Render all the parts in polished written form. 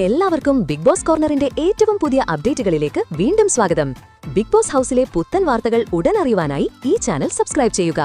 എല്ലാവർക്കും big boss കോർണറിന്റെ ഏറ്റവും പുതിയ അപ്ഡേറ്റുകളിലേക്ക് വീണ്ടും സ്വാഗതം. ബിഗ് ബോസ് ഹൌസിലെ പുത്തൻ വാർത്തകൾ ഉടൻ അറിയുവാനായി ഈ ചാനൽ സബ്സ്ക്രൈബ് ചെയ്യുക.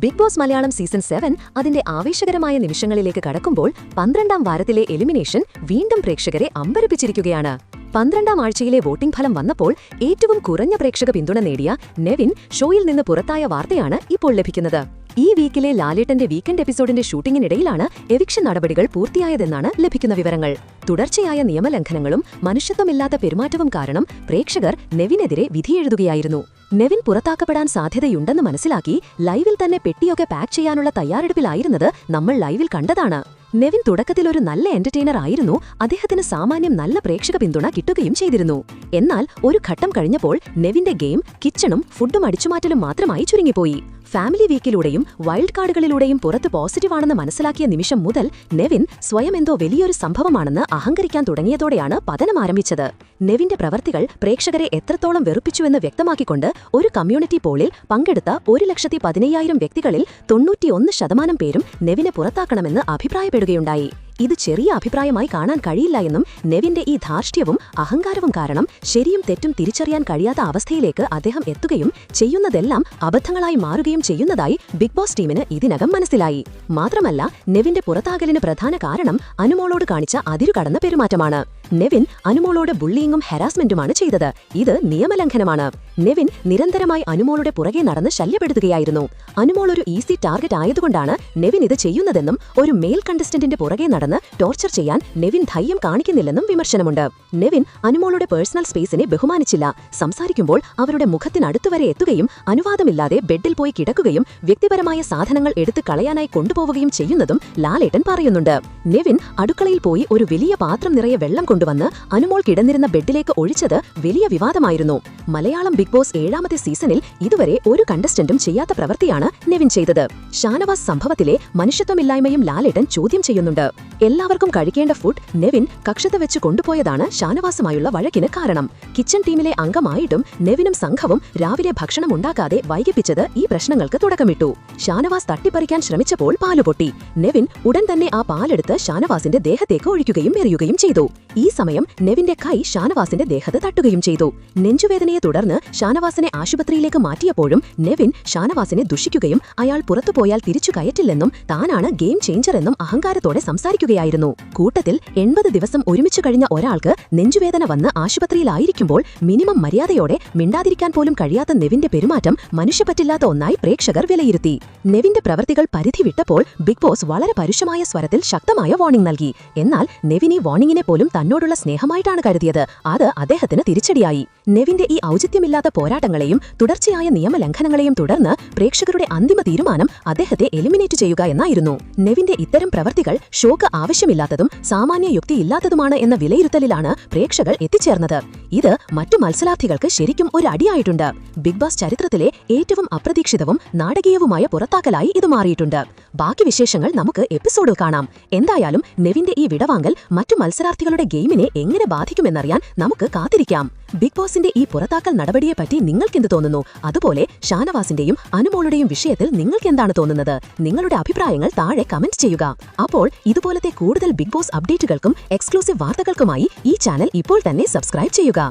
ബിഗ് ബോസ് മലയാളം സീസൺ 7 അതിന്റെ ആവേശകരമായ നിമിഷങ്ങളിലേക്ക് കടക്കുമ്പോൾ 12ാം വാരത്തിലെ എലിമിനേഷൻ വീണ്ടും പ്രേക്ഷകരെ അമ്പരപ്പിച്ചിരിക്കുകയാണ്. 12ാം ആഴ്ചയിലെ വോട്ടിംഗ് ഫലം വന്നപ്പോൾ ഏറ്റവും കുറഞ്ഞ പ്രേക്ഷക പിന്തുണ നേടിയ നെവിൻ ഷോയിൽ നിന്ന് പുറത്തായ വാർത്തയാണ് ഇപ്പോൾ ലഭിക്കുന്നത്. ഈ വീക്കിലെ ലാലേട്ടന്റെ വീക്കെൻഡ് എപ്പിസോഡിന്റെ ഷൂട്ടിംഗിനിടയിലാണ് എവിക്ഷൻ നടപടികൾ പൂർത്തിയായതെന്നാണ് ലഭിക്കുന്ന വിവരങ്ങൾ. തുടർച്ചയായ നിയമലംഘനങ്ങളും മനുഷ്യത്വമില്ലാത്ത പെരുമാറ്റവും കാരണം പ്രേക്ഷകർ നെവിനെതിരെ വിധിയെഴുതുകയായിരുന്നു. നെവിൻ പുറത്താക്കപ്പെടാൻ സാധ്യതയുണ്ടെന്ന് മനസ്സിലാക്കി ലൈവിൽ തന്നെ പെട്ടിയൊക്കെ പാക്ക് ചെയ്യാനുള്ള തയ്യാറെടുപ്പിലായിരുന്നത് നമ്മൾ ലൈവിൽ കണ്ടതാണ്. നെവിൻ തുടക്കത്തിൽ ഒരു നല്ല എന്റർടൈനർ ആയിരുന്നു. അദ്ദേഹത്തിന് സാമാന്യം നല്ല പ്രേക്ഷക പിന്തുണ കിട്ടുകയും ചെയ്തിരുന്നു. എന്നാൽ ഒരു ഘട്ടം കഴിഞ്ഞപ്പോൾ നെവിന്റെ ഗെയിം കിച്ചണും ഫുഡും അടിച്ചുമാറ്റലും മാത്രമായി ചുരുങ്ങിപ്പോയി. ഫാമിലി വീക്കിലൂടെയും വൈൽഡ് കാർഡുകളിലൂടെയും പുറത്ത് പോസിറ്റീവാണെന്ന് മനസ്സിലാക്കിയ നിമിഷം മുതൽ നെവിൻ സ്വയം എന്തോ വലിയൊരു സംഭവമാണെന്ന് അഹങ്കരിക്കാൻ തുടങ്ങിയതോടെയാണ് പതനം ആരംഭിച്ചത്. നെവിന്റെ പ്രവർത്തികൾ പ്രേക്ഷകരെ എത്രത്തോളം വെറുപ്പിച്ചുവെന്ന് വ്യക്തമാക്കിക്കൊണ്ട് ഒരു കമ്മ്യൂണിറ്റി പോളിൽ പങ്കെടുത്ത 1,15,000 വ്യക്തികളിൽ 91% പേരും നെവിനെ പുറത്താക്കണമെന്ന് അഭിപ്രായപ്പെടുകയുണ്ടായി. ഇത് ചെറിയ അഭിപ്രായമായി കാണാൻ കഴിയില്ല എന്നും നെവിന്റെ ഈ ധാർഷ്ട്യവും അഹങ്കാരവും കാരണം ശരിയും തെറ്റും തിരിച്ചറിയാൻ കഴിയാത്ത അവസ്ഥയിലേക്ക് അദ്ദേഹം എത്തുകയും ചെയ്യുന്നതെല്ലാം അബദ്ധങ്ങളായി മാറുകയും ചെയ്യുന്നതായി ബിഗ് ബോസ് ടീമിന് ഇതിനകം മനസ്സിലായി. മാത്രമല്ല, നെവിന്റെ പുറത്താകലിന് പ്രധാന കാരണം അനുമോളോട് കാണിച്ച അതിരുകടന്ന പെരുമാറ്റമാണ്. നെവിൻ അനുമോളോട് ബുള്ളിയിങ്ങും ഹരാസ്മെന്റുമാണ് ചെയ്തത്. ഇത് നിയമലംഘനമാണ്. നെവിൻ നിരന്തരമായി അനുമോളുടെ പുറകെ നടന്ന് ശല്യപ്പെടുത്തുകയായിരുന്നു. അനുമോൾ ഒരു ഈസി ടാർഗറ്റ് ആയതുകൊണ്ടാണ് നെവിൻ ഇത് ചെയ്യുന്നതെന്നും ഒരു മെയിൽ കണ്ടസ്റ്റന്റിന്റെ പുറകെ നടന്ന് ടോർച്ചർ ചെയ്യാൻ നെവിൻ ധൈര്യം കാണിക്കുന്നില്ലെന്നും വിമർശനമുണ്ട്. നെവിൻ അനുമോളുടെ പേഴ്സണൽ സ്പേസിനെ ബഹുമാനിച്ചില്ല. സംസാരിക്കുമ്പോൾ അവരുടെ മുഖത്തിനടുത്തുവരെ എത്തുകയും അനുവാദമില്ലാതെ ബെഡിൽ പോയി കിടക്കുകയും വ്യക്തിപരമായ സാധനങ്ങൾ എടുത്ത് കളയാനായി കൊണ്ടുപോവുകയും ചെയ്യുന്നതും ലാലേട്ടൻ പറയുന്നുണ്ട്. നെവിൻ അടുക്കളയിൽ പോയി ഒരു വലിയ പാത്രം നിറയെ വെള്ളം കൊണ്ടുവന്ന് അനുമോൾ കിടന്നിരുന്ന ബെഡിലേക്ക് ഒഴിച്ചത് വലിയ വിവാദമായിരുന്നു. മലയാളം ബിഗ് ബോസ് 7ാമത്തെ സീസണിൽ ഇതുവരെ ഒരു കണ്ടസ്റ്റന്റും ചെയ്യാത്ത പ്രവൃത്തിയാണ് നെവിൻ ചെയ്തത്. ഷാനവാസ് സംഭവത്തിലെ മനുഷ്യത്വമില്ലായ്മയും ലാലേട്ടൻ ചോദ്യം ചെയ്യുന്നുണ്ട്. എല്ലാവർക്കും കഴിക്കേണ്ട ഫുഡ് നെവിൻ കക്ഷത്ത് വെച്ച് കൊണ്ടുപോയതാണ് ഷാനവാസുമായുള്ള വഴക്കിന് കാരണം. കിച്ചൺ ടീമിലെ അംഗമായിട്ടും നെവിനും സംഘവും രാവിലെ ഭക്ഷണം ഉണ്ടാക്കാതെ വൈകിപ്പിച്ചത് ഈ പ്രശ്നങ്ങൾക്ക് തുടക്കമിട്ടു. ഷാനവാസ് തട്ടിപ്പറിക്കാൻ ശ്രമിച്ചപ്പോൾ പാലുപൊട്ടി. നെവിൻ ഉടൻ തന്നെ ആ പാലെടുത്ത് ഷാനവാസിന്റെ ദേഹത്തേക്ക് ഒഴിക്കുകയും എറിയുകയും ചെയ്തു. ഈ സമയം നെവിന്റെ കൈ ഷാനവാസിന്റെ ദേഹത്ത് തട്ടുകയും ചെയ്തു. നെഞ്ചുവേദനയെ തുടർന്ന് ഷാനവാസിനെ ആശുപത്രിയിലേക്ക് മാറ്റിയപ്പോഴും നെവിൻ ഷാനവാസിനെ ദുഷിക്കുകയും അയാൾ പുറത്തുപോയാൽ തിരിച്ചു കയറ്റില്ലെന്നും താനാണ് ഗെയിം ചേഞ്ചർ എന്നും അഹങ്കാരത്തോടെ സംസാരിക്കുകയായിരുന്നു. കൂട്ടത്തിൽ 80 ദിവസം ഒരുമിച്ചു കഴിഞ്ഞ ഒരാൾക്ക് നെഞ്ചുവേദന വന്ന് ആശുപത്രിയിലായിരിക്കുമ്പോൾ മിനിമം മര്യാദയോടെ മിണ്ടാതിരിക്കാൻ പോലും കഴിയാത്ത നെവിന്റെ പെരുമാറ്റം മനുഷ്യപ്പറ്റില്ലാത്ത ഒന്നായി പ്രേക്ഷകർ വിലയിരുത്തി. നെവിന്റെ പ്രവൃത്തികൾ പരിധി വിട്ടപ്പോൾ ബിഗ് ബോസ് വളരെ പരുഷമായ സ്വരത്തിൽ ശക്തമായ വാർണിംഗ് നൽകി. എന്നാൽ നെവിൻ ഈ വാർണിംഗിനെ പോലും തന്നോടുള്ള സ്നേഹമായിട്ടാണ് കരുതിയത്. അത് അദ്ദേഹത്തിന് തിരിച്ചടിയായി. നെവിന്റെ ഈ ഔചിത്യമില്ലാത്ത പോരാട്ടങ്ങളെയും തുടർച്ചയായ നിയമലംഘനങ്ങളെയും തുടർന്ന് പ്രേക്ഷകരുടെ അന്തിമ തീരുമാനം അദ്ദേഹത്തെ എലിമിനേറ്റ് ചെയ്യുക എന്നായിരുന്നു. നെവിന്റെ ഇത്തരം പ്രവൃത്തികൾ ഷോക്ക് ആവശ്യമില്ലാത്തതും സാമാന്യ യുക്തിയില്ലാത്തതുമാണ് എന്ന വിലയിരുത്തലിലാണ് പ്രേക്ഷകർ എത്തിച്ചേർന്നത്. ഇത് മറ്റു മത്സരാർത്ഥികൾക്ക് ശരിക്കും ഒരു അടിയായിട്ടുണ്ട്. ബിഗ് ബോസ് ചരിത്രത്തിലെ ഏറ്റവും അപ്രതീക്ഷിതവും നാടകീയവുമായ പുറത്താക്കലായി ഇത് മാറിയിട്ടുണ്ട്. ബാക്കി വിശേഷങ്ങൾ നമുക്ക് എപ്പിസോഡിൽ കാണാം. എന്തായാലും നെവിന്റെ ഈ വിടവാങ്ങൽ മറ്റു മത്സരാർത്ഥികളുടെ ഗെയിമിനെ എങ്ങനെ ബാധിക്കുമെന്നറിയാൻ നമുക്ക് കാത്തിരിക്കാം. ബിഗ് ബോസിന്റെ ഈ പുറത്താക്കൽ നടപടിയെപ്പറ്റി നിങ്ങൾക്കെന്ത് തോന്നുന്നു? അതുപോലെ ഷാനവാസിന്റെയും അനുമോളുടെയും വിഷയത്തിൽ നിങ്ങൾക്കെന്താണ് തോന്നുന്നത്? നിങ്ങളുടെ അഭിപ്രായങ്ങൾ താഴെ കമന്റ് ചെയ്യുക. അപ്പോൾ ഇതുപോലത്തെ കൂടുതൽ ബിഗ് ബോസ് അപ്ഡേറ്റുകൾക്കും എക്സ്ക്ലൂസീവ് വാർത്തകൾക്കുമായി ഈ ചാനൽ ഇപ്പോൾ തന്നെ സബ്സ്ക്രൈബ് ചെയ്യുക.